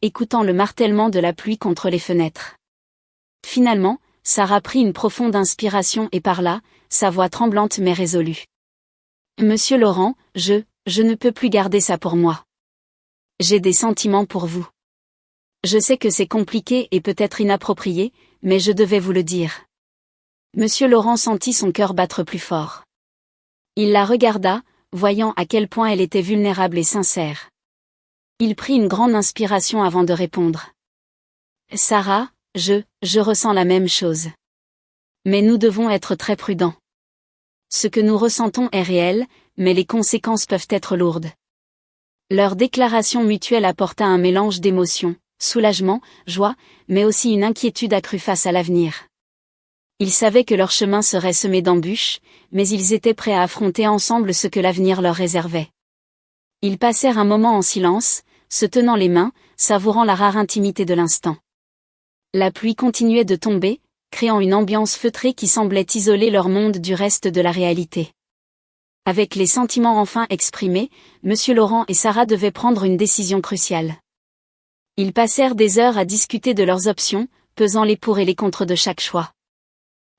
écoutant le martèlement de la pluie contre les fenêtres. Finalement, Sarah prit une profonde inspiration et parla, sa voix tremblante mais résolue. « Monsieur Laurent, je ne peux plus garder ça pour moi. J'ai des sentiments pour vous. Je sais que c'est compliqué et peut-être inapproprié, mais je devais vous le dire. » Monsieur Laurent sentit son cœur battre plus fort. Il la regarda, voyant à quel point elle était vulnérable et sincère. Il prit une grande inspiration avant de répondre. « Sarah, je ressens la même chose. Mais nous devons être très prudents. Ce que nous ressentons est réel, mais les conséquences peuvent être lourdes. » Leur déclaration mutuelle apporta un mélange d'émotions, soulagement, joie, mais aussi une inquiétude accrue face à l'avenir. Ils savaient que leur chemin serait semé d'embûches, mais ils étaient prêts à affronter ensemble ce que l'avenir leur réservait. Ils passèrent un moment en silence, se tenant les mains, savourant la rare intimité de l'instant. La pluie continuait de tomber, créant une ambiance feutrée qui semblait isoler leur monde du reste de la réalité. Avec les sentiments enfin exprimés, Monsieur Laurent et Sarah devaient prendre une décision cruciale. Ils passèrent des heures à discuter de leurs options, pesant les pour et les contre de chaque choix.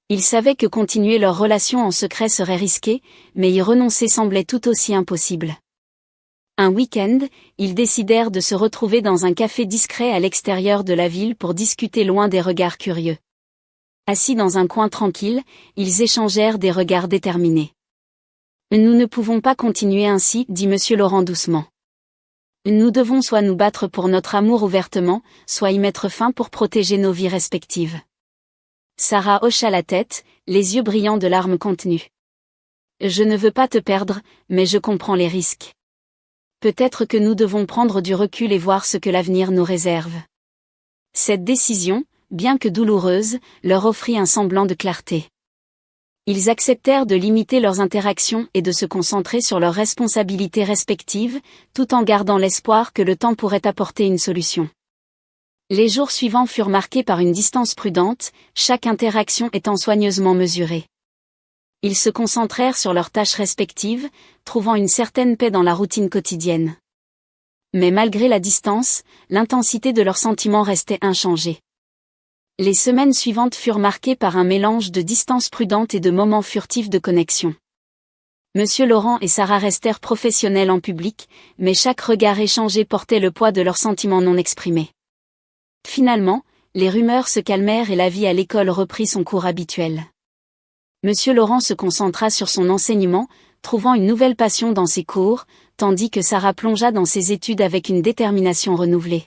Ils savaient que continuer leur relation en secret serait risqué, mais y renoncer semblait tout aussi impossible. Un week-end, ils décidèrent de se retrouver dans un café discret à l'extérieur de la ville pour discuter loin des regards curieux. Assis dans un coin tranquille, ils échangèrent des regards déterminés. « Nous ne pouvons pas continuer ainsi, dit Monsieur Laurent doucement. Nous devons soit nous battre pour notre amour ouvertement, soit y mettre fin pour protéger nos vies respectives. » Sarah hocha la tête, les yeux brillants de larmes contenues. « Je ne veux pas te perdre, mais je comprends les risques. Peut-être que nous devons prendre du recul et voir ce que l'avenir nous réserve. » Cette décision, bien que douloureuse, leur offrit un semblant de clarté. Ils acceptèrent de limiter leurs interactions et de se concentrer sur leurs responsabilités respectives, tout en gardant l'espoir que le temps pourrait apporter une solution. Les jours suivants furent marqués par une distance prudente, chaque interaction étant soigneusement mesurée. Ils se concentrèrent sur leurs tâches respectives, trouvant une certaine paix dans la routine quotidienne. Mais malgré la distance, l'intensité de leurs sentiments restait inchangée. Les semaines suivantes furent marquées par un mélange de distance prudente et de moments furtifs de connexion. Monsieur Laurent et Sarah restèrent professionnels en public, mais chaque regard échangé portait le poids de leurs sentiments non exprimés. Finalement, les rumeurs se calmèrent et la vie à l'école reprit son cours habituel. Monsieur Laurent se concentra sur son enseignement, trouvant une nouvelle passion dans ses cours, tandis que Sarah plongea dans ses études avec une détermination renouvelée.